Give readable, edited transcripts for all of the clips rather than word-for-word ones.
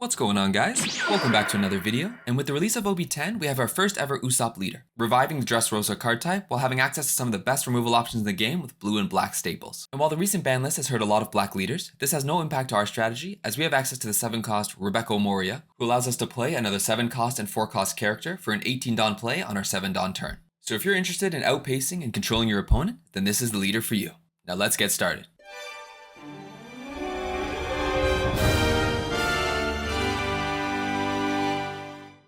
What's going on, guys? Welcome back to another video, and with the release of OP10, we have our first ever Usopp leader, reviving the Dressrosa card type while having access to some of the best removal options in the game with blue and black staples. And while the recent ban list has hurt a lot of black leaders, this has no impact to our strategy as we have access to the 7-cost Rebecca Moria, who allows us to play another 7-cost and 4-cost character for an 18 Dawn play on our 7 Dawn turn. So if you're interested in outpacing and controlling your opponent, then this is the leader for you. Now let's get started.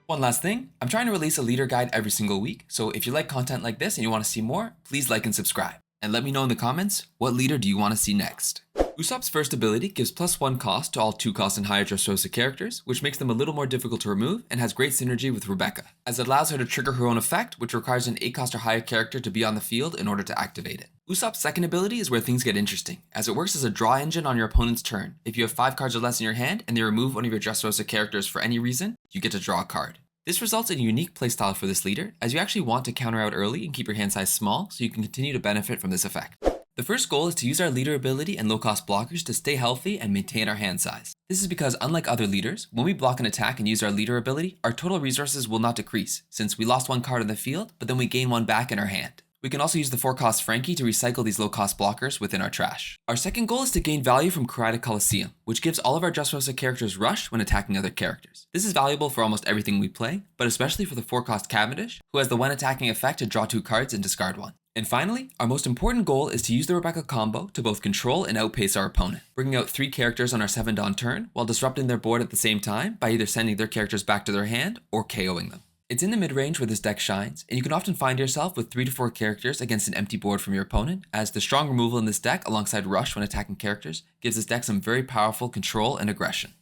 One last thing, I'm trying to release a leader guide every single week, so if you like content like this and you want to see more, please like and subscribe. And let me know in the comments, what leader do you want to see next? Usopp's first ability gives +1 cost to all 2-cost and higher Dressrosa characters, which makes them a little more difficult to remove and has great synergy with Rebecca, as it allows her to trigger her own effect, which requires an 8-cost or higher character to be on the field in order to activate it. Usopp's second ability is where things get interesting, as it works as a draw engine on your opponent's turn. If you have 5 cards or less in your hand and they remove one of your Dressrosa characters for any reason, you get to draw a card. This results in a unique playstyle for this leader, as you actually want to counter out early and keep your hand size small so you can continue to benefit from this effect. The first goal is to use our leader ability and low-cost blockers to stay healthy and maintain our hand size. This is because, unlike other leaders, when we block an attack and use our leader ability, our total resources will not decrease, since we lost 1 card in the field, but then we gain 1 back in our hand. We can also use the 4-cost Frankie to recycle these low-cost blockers within our trash. Our second goal is to gain value from Karate Coliseum, which gives all of our Dressrosa characters rush when attacking other characters. This is valuable for almost everything we play, but especially for the 4-cost Cavendish, who has the when attacking effect to draw 2 cards and discard 1. And finally, our most important goal is to use the Rebecca combo to both control and outpace our opponent, bringing out 3 characters on our 7 Dawn turn while disrupting their board at the same time by either sending their characters back to their hand or KOing them. It's in the mid-range where this deck shines, and you can often find yourself with 3 to 4 characters against an empty board from your opponent, as the strong removal in this deck alongside rush when attacking characters gives this deck some very powerful control and aggression.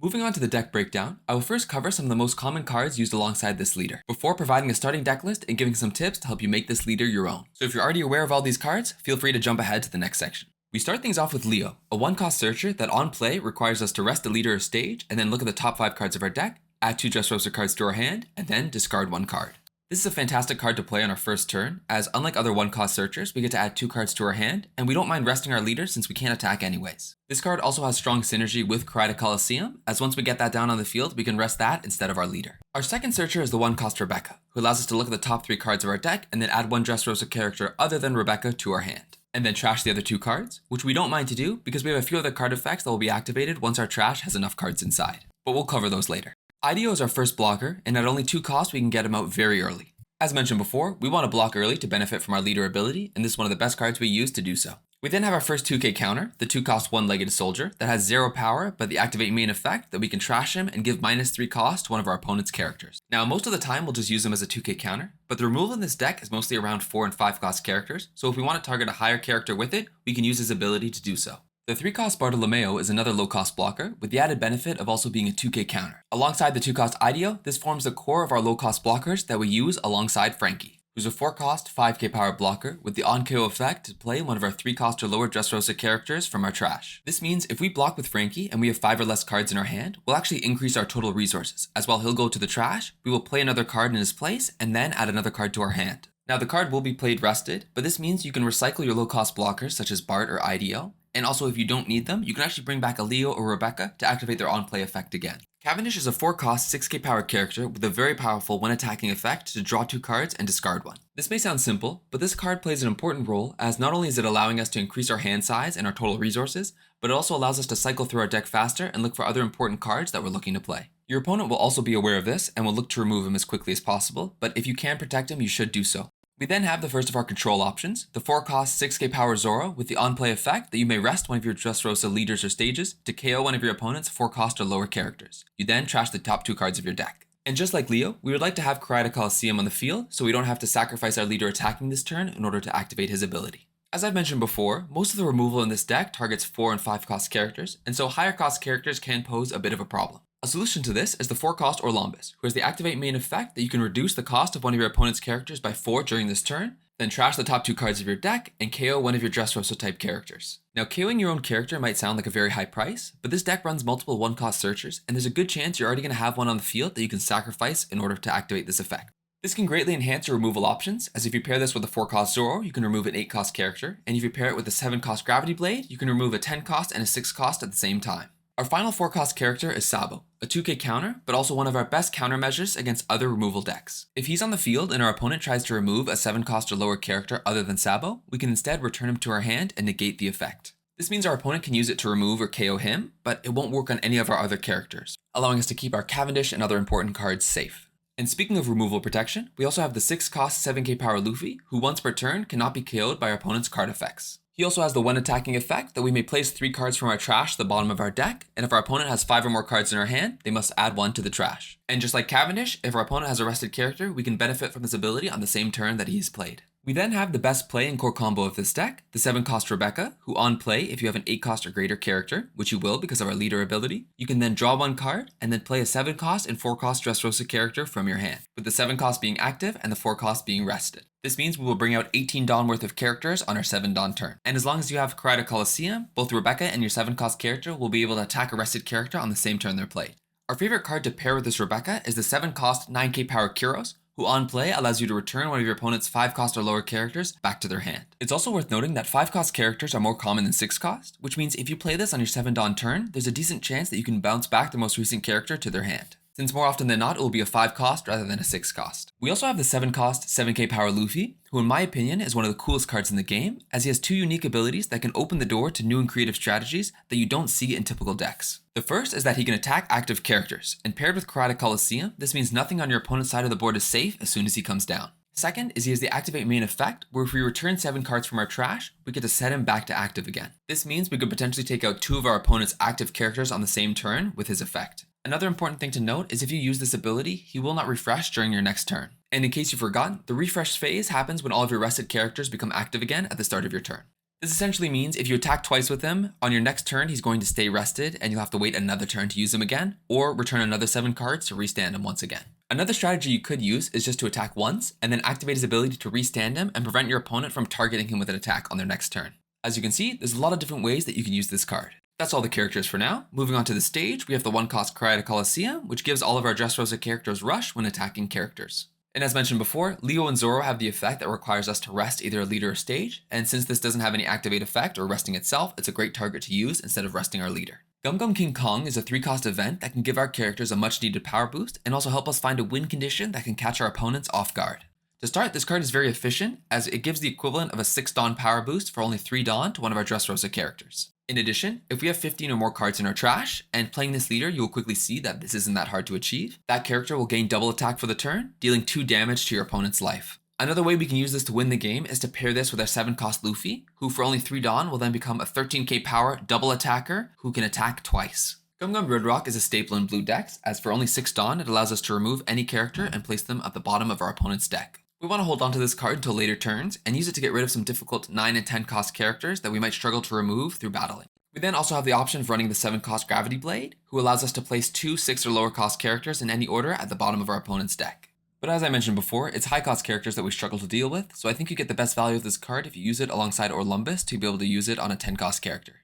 Moving on to the deck breakdown, I will first cover some of the most common cards used alongside this leader, before providing a starting deck list and giving some tips to help you make this leader your own. So if you're already aware of all these cards, feel free to jump ahead to the next section. We start things off with Leo, a 1-cost searcher that on play requires us to rest the leader or stage and then look at the top 5 cards of our deck, add 2 Dressrosa cards to our hand, and then discard 1 card. This is a fantastic card to play on our first turn, as unlike other 1-cost searchers, we get to add 2 cards to our hand, and we don't mind resting our leader since we can't attack anyways. This card also has strong synergy with Karate Coliseum, as once we get that down on the field, we can rest that instead of our leader. Our second searcher is the 1-cost Rebecca, who allows us to look at the top 3 cards of our deck and then add 1 Dressrosa character other than Rebecca to our hand. And then trash the other 2 cards, which we don't mind to do because we have a few other card effects that will be activated once our trash has enough cards inside. But we'll cover those later. IDEO is our first blocker, and at only 2 costs we can get him out very early. As mentioned before, we want to block early to benefit from our leader ability, and this is one of the best cards we use to do so. We then have our first 2k counter, the 2-cost 1-legged soldier, that has 0 power, but the activate main effect that we can trash him and give -3 cost to one of our opponent's characters. Now, most of the time we'll just use him as a 2k counter, but the removal in this deck is mostly around 4 and 5-cost characters, so if we want to target a higher character with it, we can use his ability to do so. The 3-cost Bartolomeo is another low-cost blocker, with the added benefit of also being a 2k counter. Alongside the 2-cost IDEO, this forms the core of our low-cost blockers that we use alongside Frankie, who's a 4-cost, 5k power blocker with the on-KO effect to play one of our 3-cost or lower Dressrosa characters from our trash. This means if we block with Frankie and we have 5 or less cards in our hand, we'll actually increase our total resources, as while he'll go to the trash, we will play another card in his place and then add another card to our hand. Now the card will be played rested, but this means you can recycle your low-cost blockers such as Bart or IDEO, and also if you don't need them, you can actually bring back a Leo or Rebecca to activate their on-play effect again. Cavendish is a 4-cost 6k power character with a very powerful when attacking effect to draw 2 cards and discard 1. This may sound simple, but this card plays an important role as not only is it allowing us to increase our hand size and our total resources, but it also allows us to cycle through our deck faster and look for other important cards that we're looking to play. Your opponent will also be aware of this and will look to remove him as quickly as possible, but if you can protect him, you should do so. We then have the first of our control options, the 4-cost 6k power Zoro with the on-play effect that you may rest one of your Dressrosa leaders or stages to KO one of your opponent's 4-cost or lower characters. You then trash the top 2 cards of your deck. And just like Leo, we would like to have Karate Coliseum on the field so we don't have to sacrifice our leader attacking this turn in order to activate his ability. As I've mentioned before, most of the removal in this deck targets 4 and 5-cost characters, and so higher cost characters can pose a bit of a problem. A solution to this is the 4-cost Orlambus, who has the activate main effect that you can reduce the cost of one of your opponent's characters by 4 during this turn, then trash the top 2 cards of your deck and KO one of your Dressrosa type characters. Now, KOing your own character might sound like a very high price, but this deck runs multiple 1-cost searchers, and there's a good chance you're already going to have one on the field that you can sacrifice in order to activate this effect. This can greatly enhance your removal options, as if you pair this with a 4-cost Zoro, you can remove an 8-cost character, and if you pair it with a 7-cost Gravity Blade, you can remove a 10-cost and a 6-cost at the same time. Our final 4-cost character is Sabo, a 2k counter, but also one of our best countermeasures against other removal decks. If he's on the field and our opponent tries to remove a 7 cost or lower character other than Sabo, we can instead return him to our hand and negate the effect. This means our opponent can use it to remove or KO him, but it won't work on any of our other characters, allowing us to keep our Cavendish and other important cards safe. And speaking of removal protection, we also have the 6 cost 7k power Luffy, who once per turn cannot be KO'd by our opponent's card effects. He also has the when attacking effect that we may place 3 cards from our trash to the bottom of our deck, and if our opponent has 5 or more cards in our hand, they must add 1 to the trash. And just like Cavendish, if our opponent has a rested character, we can benefit from this ability on the same turn that he is played. We then have the best play and core combo of this deck, the 7 cost Rebecca, who on play, if you have an 8 cost or greater character, which you will because of our leader ability, you can then draw 1 card and then play a 7 cost and 4 cost Dressrosa character from your hand, with the 7 cost being active and the 4 cost being rested. This means we will bring out 18 Dawn worth of characters on our 7 Dawn turn. And as long as you have Karada Coliseum, both Rebecca and your 7 cost character will be able to attack a rested character on the same turn they're played. Our favorite card to pair with this Rebecca is the 7 cost 9k power Kyros, who on play allows you to return one of your opponent's 5 cost or lower characters back to their hand. It's also worth noting that 5 cost characters are more common than 6 cost, which means if you play this on your 7 Dawn turn, there's a decent chance that you can bounce back the most recent character to their hand, since more often than not it will be a 5 cost rather than a 6 cost. We also have the 7 cost 7k power Luffy, who in my opinion is one of the coolest cards in the game, as he has 2 unique abilities that can open the door to new and creative strategies that you don't see in typical decks. The first is that he can attack active characters, and paired with Karada Coliseum, this means nothing on your opponent's side of the board is safe as soon as he comes down. Second is he has the activate main effect, where if we return 7 cards from our trash, we get to set him back to active again. This means we could potentially take out 2 of our opponent's active characters on the same turn with his effect. Another important thing to note is if you use this ability, he will not refresh during your next turn. And in case you've forgotten, the refresh phase happens when all of your rested characters become active again at the start of your turn. This essentially means if you attack twice with him, on your next turn he's going to stay rested and you'll have to wait another turn to use him again, or return another 7 cards to restand him once again. Another strategy you could use is just to attack once, and then activate his ability to restand him and prevent your opponent from targeting him with an attack on their next turn. As you can see, there's a lot of different ways that you can use this card. That's all the characters for now. Moving on to the stage, we have the 1 cost Karada Coliseum, which gives all of our Dressrosa characters rush when attacking characters. And as mentioned before, Leo and Zoro have the effect that requires us to rest either a leader or stage, and since this doesn't have any activate effect or resting itself, it's a great target to use instead of resting our leader. Gum Gum King Kong is a 3 cost event that can give our characters a much needed power boost and also help us find a win condition that can catch our opponents off guard. To start, this card is very efficient as it gives the equivalent of a 6 Dawn power boost for only 3 Dawn to one of our Dressrosa characters. In addition, if we have 15 or more cards in our trash, and playing this leader you will quickly see that this isn't that hard to achieve, that character will gain double attack for the turn, dealing 2 damage to your opponent's life. Another way we can use this to win the game is to pair this with our 7 cost Luffy, who for only 3 Dawn will then become a 13k power double attacker who can attack twice. Gum Gum Red Rock is a staple in blue decks, as for only 6 Dawn it allows us to remove any character and place them at the bottom of our opponent's deck. We want to hold on to this card until later turns, and use it to get rid of some difficult 9 and 10 cost characters that we might struggle to remove through battling. We then also have the option of running the 7 cost Gravity Blade, who allows us to place 2 6 or lower cost characters in any order at the bottom of our opponent's deck. But as I mentioned before, it's high cost characters that we struggle to deal with, so I think you get the best value of this card if you use it alongside Orlumbus to be able to use it on a 10 cost character.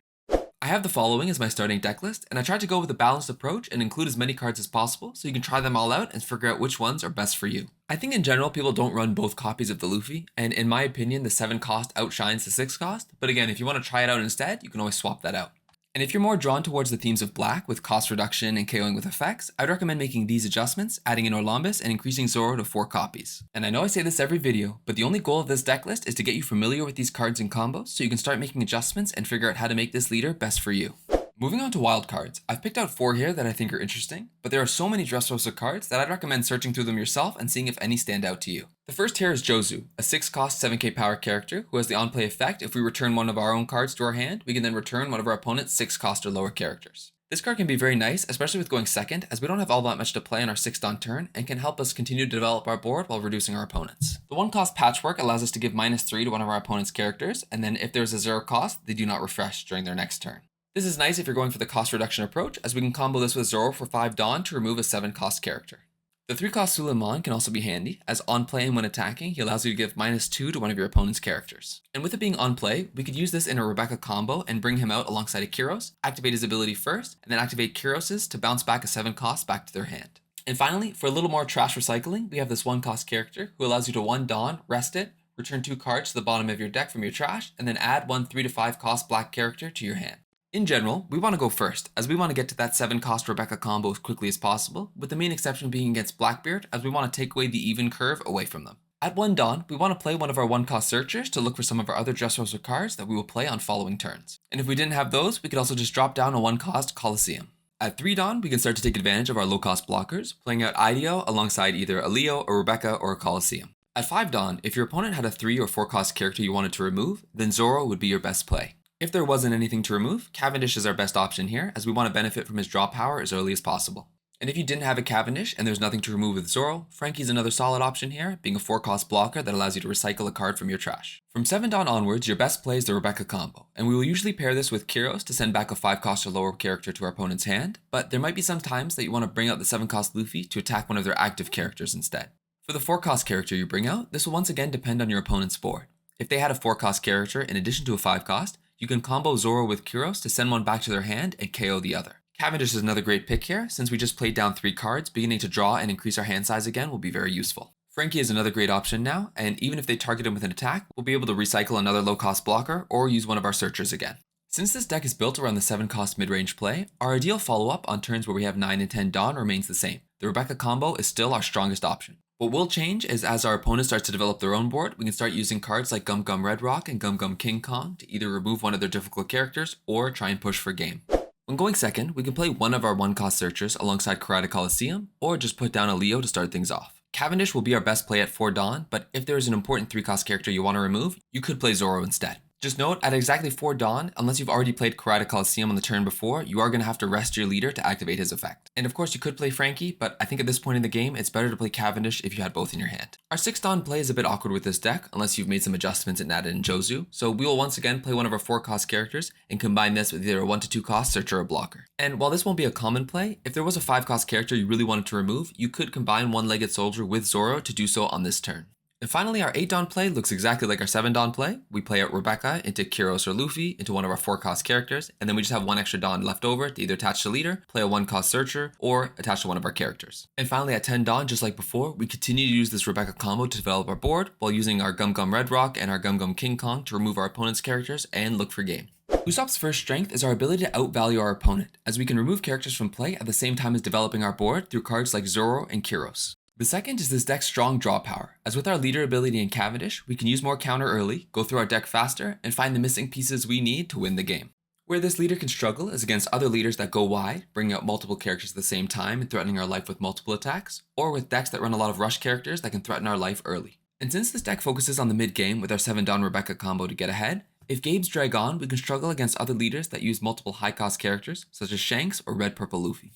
I have the following as my starting deck list, and I tried to go with a balanced approach and include as many cards as possible so you can try them all out and figure out which ones are best for you. I think in general people don't run both copies of the Luffy, and in my opinion the 7 cost outshines the 6 cost, but again if you want to try it out instead, you can always swap that out. And if you're more drawn towards the themes of black with cost reduction and KOing with effects, I'd recommend making these adjustments, adding in Orlumbus and increasing Zoro to 4 copies. And I know I say this every video, but the only goal of this deck list is to get you familiar with these cards and combos so you can start making adjustments and figure out how to make this leader best for you. Moving on to wild cards, I've picked out 4 here that I think are interesting, but there are so many Dressrosa cards that I'd recommend searching through them yourself and seeing if any stand out to you. The first here is Jozu, a 6 cost 7k power character who has the on-play effect if we return one of our own cards to our hand, we can then return one of our opponent's 6 cost or lower characters. This card can be very nice, especially with going second, as we don't have all that much to play on our 6 Dawn turn, and can help us continue to develop our board while reducing our opponents. The 1 cost Patchwork allows us to give -3 to one of our opponent's characters, and then if there's a 0 cost, they do not refresh during their next turn. This is nice if you're going for the cost reduction approach, as we can combo this with Zoro for 5 Dawn to remove a 7 cost character. The 3 cost Suleiman can also be handy, as on play and when attacking, he allows you to give -2 to one of your opponent's characters. And with it being on play, we could use this in a Rebecca combo and bring him out alongside a Kyros, activate his ability first, and then activate Kyros's to bounce back a 7 cost back to their hand. And finally, for a little more trash recycling, we have this 1 cost character who allows you to 1 Dawn, rest it, return 2 cards to the bottom of your deck from your trash, and then add 1 3 to 5 cost black character to your hand. In general, we want to go first, as we want to get to that 7-cost Rebecca combo as quickly as possible, with the main exception being against Blackbeard, as we want to take away the even curve away from them. At 1 Dawn, we want to play one of our 1-cost searchers to look for some of our other Dressrosa cards that we will play on following turns. And if we didn't have those, we could also just drop down a 1-cost Colosseum. At 3 Dawn, we can start to take advantage of our low-cost blockers, playing out IDO alongside either a Leo, a Rebecca, or a Colosseum. At 5 Dawn, if your opponent had a 3 or 4-cost character you wanted to remove, then Zoro would be your best play. If there wasn't anything to remove, Cavendish is our best option here, as we want to benefit from his draw power as early as possible. And if you didn't have a Cavendish and there's nothing to remove with Zoro, Frankie's another solid option here, being a 4-cost blocker that allows you to recycle a card from your trash. From 7 Dawn onwards, your best play is the Rebecca combo, and we will usually pair this with Kyros to send back a 5-cost or lower character to our opponent's hand, but there might be some times that you want to bring out the 7-cost Luffy to attack one of their active characters instead. For the 4-cost character you bring out, this will once again depend on your opponent's board. If they had a 4-cost character in addition to a 5-cost, you can combo Zoro with Kyros to send one back to their hand and KO the other. Cavendish is another great pick here, since we just played down 3 cards, beginning to draw and increase our hand size again will be very useful. Frankie is another great option now, and even if they target him with an attack, we'll be able to recycle another low-cost blocker or use one of our searchers again. Since this deck is built around the 7-cost mid-range play, our ideal follow-up on turns where we have 9 and 10 Dawn remains the same. The Rebecca combo is still our strongest option. What will change is as our opponent starts to develop their own board, we can start using cards like Gum Gum Red Rock and Gum Gum King Kong to either remove one of their difficult characters or try and push for game. When going second, we can play one of our 1-cost searchers alongside Karate Coliseum, or just put down a Leo to start things off. Cavendish will be our best play at 4 Dawn, but if there is an important 3-cost character you want to remove, you could play Zoro instead. Just note, at exactly 4 Dawn, unless you've already played Karate Coliseum on the turn before, you are going to have to rest your leader to activate his effect. And of course you could play Frankie, but I think at this point in the game, it's better to play Cavendish if you had both in your hand. Our 6 Dawn play is a bit awkward with this deck, unless you've made some adjustments and added in Jozu, so we will once again play one of our 4-cost characters and combine this with either a 1 to 2 cost searcher or a blocker. And while this won't be a common play, if there was a 5-cost character you really wanted to remove, you could combine One-Legged Soldier with Zoro to do so on this turn. And finally, our 8 Dawn play looks exactly like our 7 Dawn play. We play out Rebecca into Kyros or Luffy into one of our 4-cost characters, and then we just have 1 extra Dawn left over to either attach to leader, play a 1-cost searcher, or attach to one of our characters. And finally, at 10 Dawn, just like before, we continue to use this Rebecca combo to develop our board while using our Gum Gum Red Rock and our Gum Gum King Kong to remove our opponent's characters and look for game. Usopp's first strength is our ability to outvalue our opponent, as we can remove characters from play at the same time as developing our board through cards like Zoro and Kyros. The second is this deck's strong draw power, as with our leader ability in Cavendish, we can use more counter early, go through our deck faster, and find the missing pieces we need to win the game. Where this leader can struggle is against other leaders that go wide, bringing out multiple characters at the same time and threatening our life with multiple attacks, or with decks that run a lot of rush characters that can threaten our life early. And since this deck focuses on the mid-game with our 7 Dawn Rebecca combo to get ahead, if games drag on, we can struggle against other leaders that use multiple high-cost characters, such as Shanks or Red-Purple Luffy.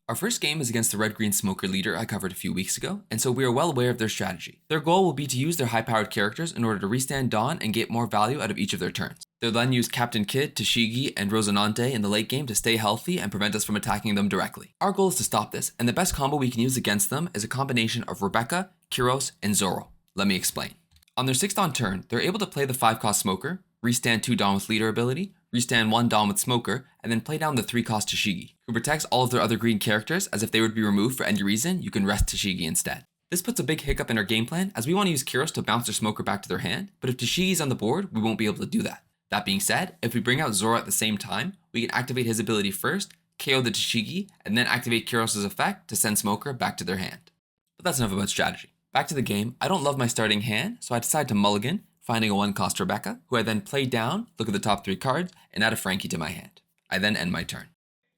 Our first game is against the Red-Green Smoker leader I covered a few weeks ago, and so we are well aware of their strategy. Their goal will be to use their high-powered characters in order to restand Dawn and get more value out of each of their turns. They'll then use Captain Kid, Tashigi, and Rosinante in the late game to stay healthy and prevent us from attacking them directly. Our goal is to stop this, and the best combo we can use against them is a combination of Rebecca, Kyros, and Zoro. Let me explain. On their 6th Dawn turn, they're able to play the 5-cost Smoker, restand 2 Dawn with leader ability, restand 1 Dawn with Smoker, and then play down the 3-cost Tashigi, who protects all of their other green characters, as if they would be removed for any reason, you can rest Tashigi instead. This puts a big hiccup in our game plan, as we want to use Kyros to bounce their Smoker back to their hand, but if Tashigi's on the board, we won't be able to do that. That being said, if we bring out Zoro at the same time, we can activate his ability first, KO the Tashigi, and then activate Kyros' effect to send Smoker back to their hand. But that's enough about strategy. Back to the game, I don't love my starting hand, so I decide to mulligan, finding a 1-cost Rebecca, who I then play down, look at the top 3 cards, and add a Frankie to my hand. I then end my turn.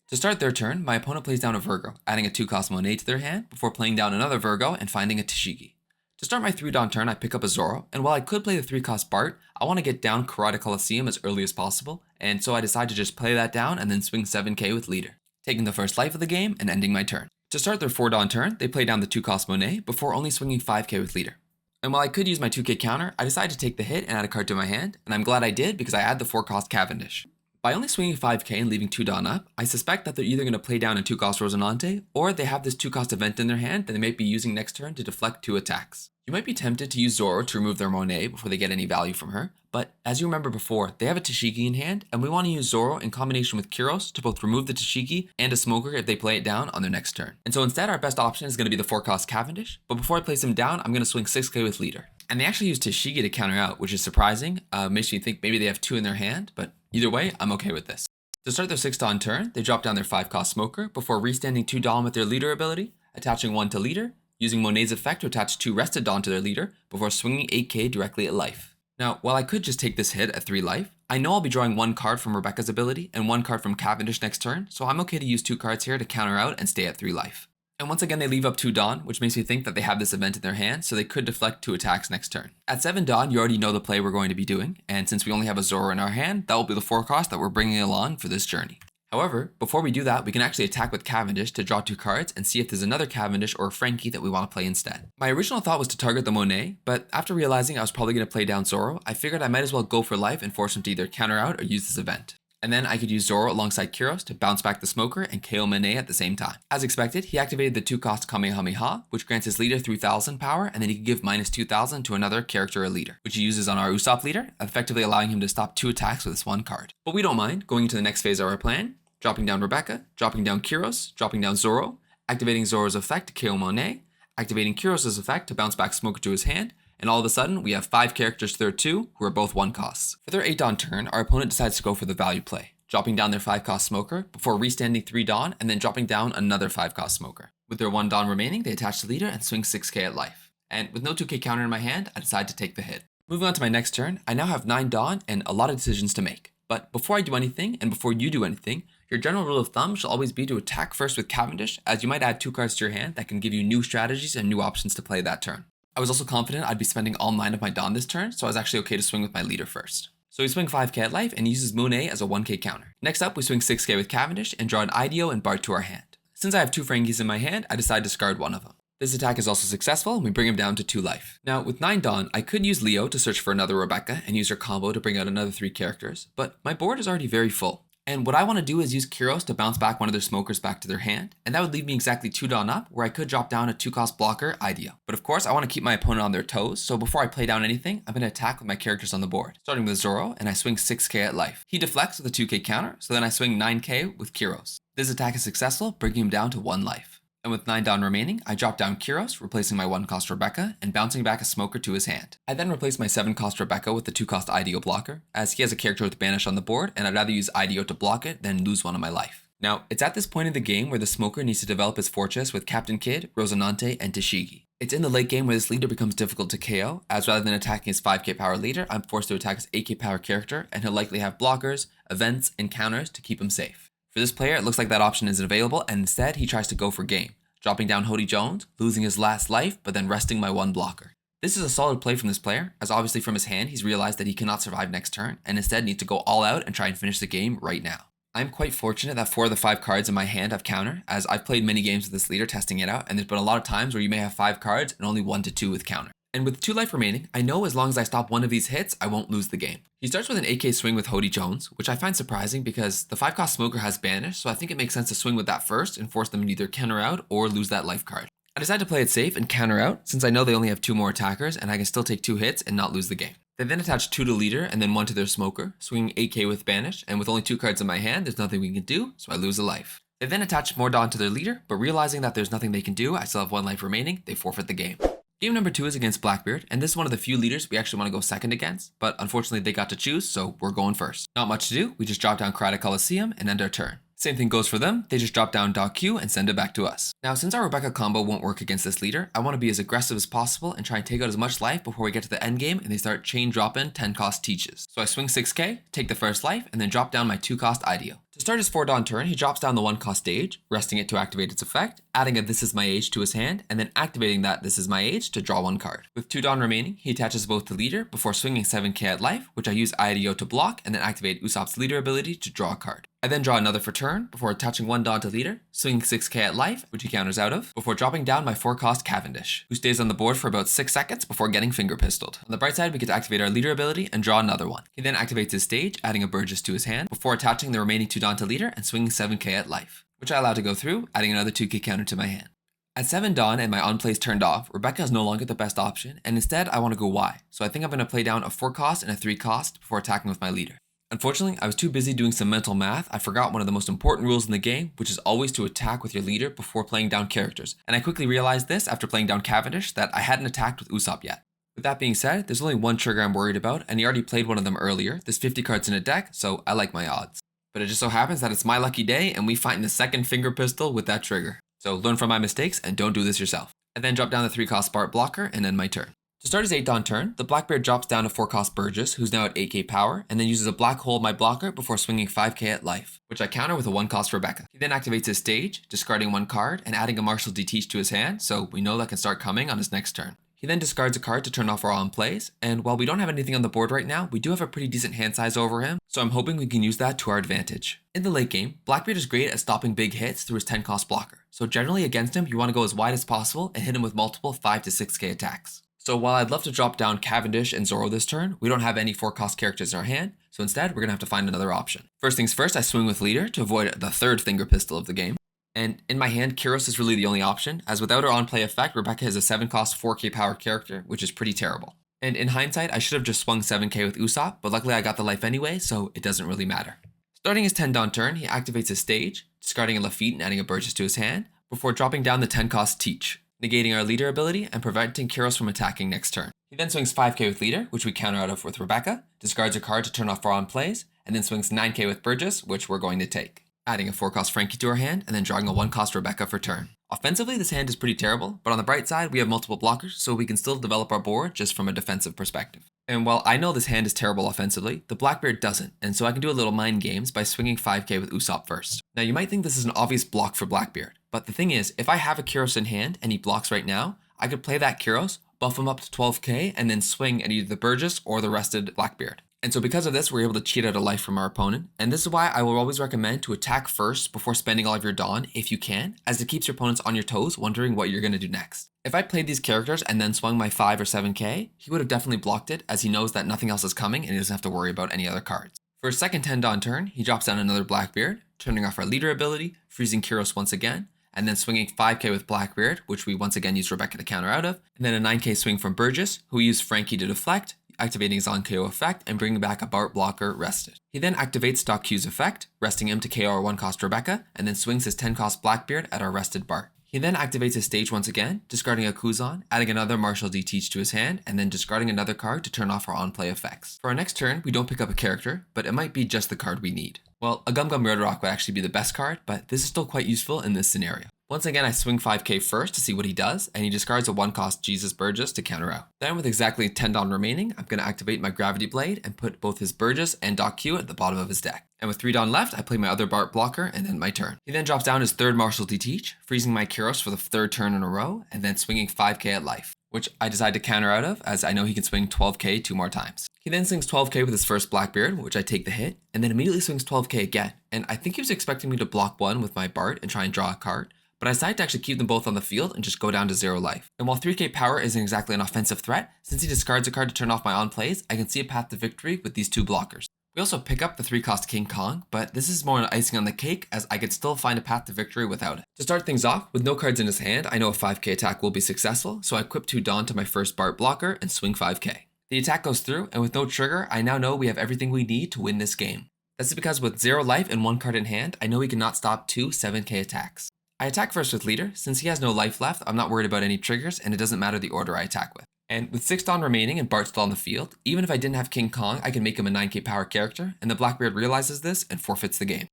To start their turn, my opponent plays down a Virgo, adding a 2-cost Monet to their hand, before playing down another Virgo and finding a Tashigi. To start my 3 Dawn turn, I pick up a Zoro, and while I could play the 3-cost Bart, I want to get down Karate Coliseum as early as possible, and so I decide to just play that down and then swing 7k with leader, taking the first life of the game and ending my turn. To start their 4 Dawn turn, they play down the 2-cost Monet, before only swinging 5k with leader. And while I could use my 2k counter, I decided to take the hit and add a card to my hand, and I'm glad I did because I add the 4-cost Cavendish. By only swinging 5k and leaving 2 Dawn up, I suspect that they're either going to play down a 2-cost Rosinante, or they have this 2-cost event in their hand that they might be using next turn to deflect 2 attacks. You might be tempted to use Zoro to remove their Monet before they get any value from her, but as you remember before, they have a Tashigi in hand, and we want to use Zoro in combination with Kyros to both remove the Tashigi and a Smoker if they play it down on their next turn. And so instead, our best option is going to be the 4-cost Cavendish, but before I place him down, I'm going to swing 6k with leader. And they actually use Tashigi to counter out, which is surprising. Makes me think maybe they have 2 in their hand, but either way, I'm okay with this. To start their 6 Dawn turn, they drop down their 5-cost Smoker before restanding 2 Dawn with their leader ability, attaching 1 to leader, using Monet's effect to attach 2 rested Dawn to their leader before swinging 8k directly at life. Now, while I could just take this hit at 3 life, I know I'll be drawing 1 card from Rebecca's ability and 1 card from Cavendish next turn, so I'm okay to use 2 cards here to counter out and stay at 3 life. And once again, they leave up 2 Dawn, which makes me think that they have this event in their hand, so they could deflect 2 attacks next turn. At 7 Dawn, you already know the play we're going to be doing, and since we only have a Zoro in our hand, that will be the 4 cost that we're bringing along for this journey. However, before we do that, we can actually attack with Cavendish to draw 2 cards and see if there's another Cavendish or a Frankie that we want to play instead. My original thought was to target the Monet, but after realizing I was probably going to play down Zoro, I figured I might as well go for life and force him to either counter out or use this event. And then I could use Zoro alongside Kyros to bounce back the Smoker and KO Monet at the same time. As expected, he activated the 2-cost Kamehameha, which grants his leader 3000 power, and then he can give minus 2000 to another character or leader, which he uses on our Usopp leader, effectively allowing him to stop 2 attacks with this 1 card. But we don't mind going into the next phase of our plan, dropping down Rebecca, dropping down Kyros, dropping down Zoro, activating Zoro's effect to KO Monet, activating Kyros' effect to bounce back Smoker to his hand, and all of a sudden, we have 5 characters to their 2, who are both 1 costs. For their 8 Dawn turn, our opponent decides to go for the value play, dropping down their 5-cost Smoker before restanding 3 Dawn and then dropping down another 5-cost Smoker. With their 1 Dawn remaining, they attach the leader and swing 6k at life. And with no 2k counter in my hand, I decide to take the hit. Moving on to my next turn, I now have 9 Dawn and a lot of decisions to make. But before I do anything, and before you do anything, your general rule of thumb shall always be to attack first with Cavendish, as you might add 2 cards to your hand that can give you new strategies and new options to play that turn. I was also confident I'd be spending all 9 of my Dawn this turn, so I was actually okay to swing with my leader first. So we swing 5k at life and uses Monet as a 1k counter. Next up, we swing 6k with Cavendish and draw an IDO and Bart to our hand. Since I have 2 Frankies in my hand, I decide to discard 1 of them. This attack is also successful, and we bring him down to 2 life. Now, with 9 Dawn, I could use Leo to search for another Rebecca and use her combo to bring out another 3 characters, but my board is already very full. And what I want to do is use Kyros to bounce back one of their Smokers back to their hand, and that would leave me exactly 2 Dawn up, where I could drop down a 2-cost blocker, IDO. But of course, I want to keep my opponent on their toes, so before I play down anything, I'm going to attack with my characters on the board. Starting with Zoro, and I swing 6k at life. He deflects with a 2k counter, so then I swing 9k with Kyros. This attack is successful, bringing him down to 1 life. And with 9 Dawn remaining, I drop down Kyros, replacing my 1-cost Rebecca, and bouncing back a Smoker to his hand. I then replace my 7-cost Rebecca with the 2-cost IDO blocker, as he has a character with Banish on the board, and I'd rather use IDO to block it than lose 1 of my life. Now, it's at this point in the game where the Smoker needs to develop his fortress with Captain Kid, Rosinante, and Tashigi. It's in the late game where this leader becomes difficult to KO, as rather than attacking his 5k power leader, I'm forced to attack his 8k power character, and he'll likely have blockers, events, and counters to keep him safe. For this player, it looks like that option isn't available, and instead, he tries to go for game, dropping down Hody Jones, losing his last life, but then resting my 1 blocker. This is a solid play from this player, as obviously from his hand, he's realized that he cannot survive next turn, and instead needs to go all out and try and finish the game right now. I'm quite fortunate that 4 of the 5 cards in my hand have counter, as I've played many games with this leader testing it out, and there's been a lot of times where you may have 5 cards and only 1 to 2 with counter. And with 2 life remaining, I know as long as I stop 1 of these hits, I won't lose the game. He starts with an AK swing with Hody Jones, which I find surprising because the 5-cost Smoker has Banish, so I think it makes sense to swing with that first and force them to either counter out or lose that life card. I decide to play it safe and counter out, since I know they only have 2 more attackers and I can still take 2 hits and not lose the game. They then attach 2 to leader and then 1 to their Smoker, swinging 8k with Banish, and with only 2 cards in my hand, there's nothing we can do, so I lose a life. They then attach more Dawn to their leader, but realizing that there's nothing they can do, I still have 1 life remaining, they forfeit the game. Game number 2 is against Blackbeard, and this is one of the few leaders we actually want to go second against, but unfortunately they got to choose, so we're going first. Not much to do, we just drop down Karate Coliseum and end our turn. Same thing goes for them, they just drop down Dog Q and send it back to us. Now, since our Rebecca combo won't work against this leader, I want to be as aggressive as possible and try and take out as much life before we get to the end game and they start chain dropping 10-cost teaches. So I swing 6k, take the first life, and then drop down my 2-cost IDO. To start his 4 Dawn turn, he drops down the 1-cost stage, resting it to activate its effect, adding a This Is My Age to his hand, and then activating that This Is My Age to draw 1 card. With 2 Dawn remaining, he attaches both to leader before swinging 7k at life, which I use IDO to block, and then activate Usopp's leader ability to draw a card. I then draw another for turn, before attaching 1 Dawn to leader, swinging 6k at life, which he counters out of, before dropping down my 4-cost Cavendish, who stays on the board for about 6 seconds before getting finger pistoled. On the bright side, we get to activate our leader ability and draw another one. He then activates his stage, adding a Burgess to his hand, before attaching the remaining 2 Dawn to leader and swinging 7k at life, which I allow to go through, adding another 2k counter to my hand. At 7 Dawn and my on plays turned off, Rebecca is no longer the best option, and instead I want to go Y, so I think I'm going to play down a 4-cost and a 3-cost before attacking with my leader. Unfortunately, I was too busy doing some mental math, I forgot one of the most important rules in the game, which is always to attack with your leader before playing down characters, and I quickly realized this after playing down Cavendish that I hadn't attacked with Usopp yet. With that being said, there's only one trigger I'm worried about, and he already played one of them earlier. There's 50 cards in a deck, so I like my odds. but it just so happens that it's my lucky day and we find the second finger pistol with that trigger. So learn from my mistakes and don't do this yourself. I then drop down the 3-cost Bart blocker and end my turn. To start his 8-Dawn turn, the Blackbeard drops down a 4-cost Burgess, who's now at 8k power, and then uses a black hole my blocker before swinging 5k at life, which I counter with a 1-cost Rebecca. He then activates his stage, discarding 1 card and adding a Martial Deteach to his hand, so we know that can start coming on his next turn. He then discards a card to turn off our on plays, and while we don't have anything on the board right now, we do have a pretty decent hand size over him, so I'm hoping we can use that to our advantage. In the late game, Blackbeard is great at stopping big hits through his 10-cost blocker, so generally against him you want to go as wide as possible and hit him with multiple 5 to 6k attacks. So while I'd love to drop down Cavendish and Zoro this turn, we don't have any 4-cost characters in our hand, so instead we're going to have to find another option. First things first, I swing with Leader to avoid the 3rd finger pistol of the game. And in my hand, Kyros is really the only option, as without her on-play effect, Rebecca is a 7-cost 4k power character, which is pretty terrible. And in hindsight, I should have just swung 7k with Usopp, but luckily I got the life anyway, so it doesn't really matter. Starting his 10-Dawn turn, he activates his stage, discarding a Lafitte and adding a Burgess to his hand, before dropping down the 10-cost Teach, negating our Leader ability and preventing Kyros from attacking next turn. He then swings 5k with Leader, which we counter out of with Rebecca, discards a card to turn off our on plays, and then swings 9k with Burgess, which we're going to take, adding a 4-cost Frankie to our hand, and then drawing a 1-cost Rebecca for turn. Offensively, this hand is pretty terrible, but on the bright side, we have multiple blockers, so we can still develop our board just from a defensive perspective. And while I know this hand is terrible offensively, the Blackbeard doesn't, and so I can do a little mind games by swinging 5k with Usopp first. Now you might think this is an obvious block for Blackbeard, but the thing is, if I have a Kyros in hand and he blocks right now, I could play that Kyros, buff him up to 12k, and then swing at either the Burgess or the rested Blackbeard. And so because of this, we're able to cheat out a life from our opponent. And this is why I will always recommend to attack first before spending all of your Dawn if you can, as it keeps your opponents on your toes wondering what you're going to do next. If I played these characters and then swung my 5 or 7k, he would have definitely blocked it, as he knows that nothing else is coming and he doesn't have to worry about any other cards. For his second 10-Dawn turn, he drops down another Blackbeard, turning off our Leader ability, freezing Kyros once again, and then swinging 5k with Blackbeard, which we once again use Rebecca to counter out of, and then a 9k swing from Burgess, who we use Frankie to deflect, activating his on-KO effect and bringing back a Bart blocker rested. He then activates Doc Q's effect, resting him to KO our 1-cost Rebecca, and then swings his 10-cost Blackbeard at our rested Bart. He then activates his stage once again, discarding a Kuzan, adding another Martial Deteach to his hand, and then discarding another card to turn off our on-play effects. For our next turn, we don't pick up a character, but it might be just the card we need. Well, a Gum Gum Murderrock would actually be the best card, but this is still quite useful in this scenario. Once again, I swing 5k first to see what he does, and he discards a 1-cost Jesus Burgess to counter out. Then with exactly 10 Dawn remaining, I'm going to activate my Gravity Blade and put both his Burgess and Doc Q at the bottom of his deck. And with 3 Dawn left, I play my other Bart blocker and then my turn. He then drops down his 3rd Martial Deteach, freezing my Kyros for the 3rd turn in a row, and then swinging 5k at life, which I decide to counter out of, as I know he can swing 12k 2 more times. He then swings 12k with his first Blackbeard, which I take the hit, and then immediately swings 12k again. And I think he was expecting me to block one with my Bart and try and draw a card, but I decided to actually keep them both on the field and just go down to 0 life. And while 3k power isn't exactly an offensive threat, since he discards a card to turn off my on plays, I can see a path to victory with these 2 blockers. We also pick up the 3-cost King Kong, but this is more an icing on the cake, as I could still find a path to victory without it. To start things off, with no cards in his hand, I know a 5k attack will be successful, so I equip 2 Dawn to my first Bart blocker and swing 5k. The attack goes through, and with no trigger, I now know we have everything we need to win this game. This is because with 0 life and 1 card in hand, I know he cannot stop 2 7k attacks. I attack first with Leader. Since he has no life left, I'm not worried about any triggers, and it doesn't matter the order I attack with. And with 6 Dawn remaining and Bart still on the field, even if I didn't have King Kong, I can make him a 9k power character, and the Blackbeard realizes this and forfeits the game.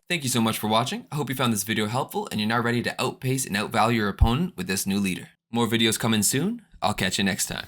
Thank you so much for watching. I hope you found this video helpful, and you're now ready to outpace and outvalue your opponent with this new leader. More videos coming soon. I'll catch you next time.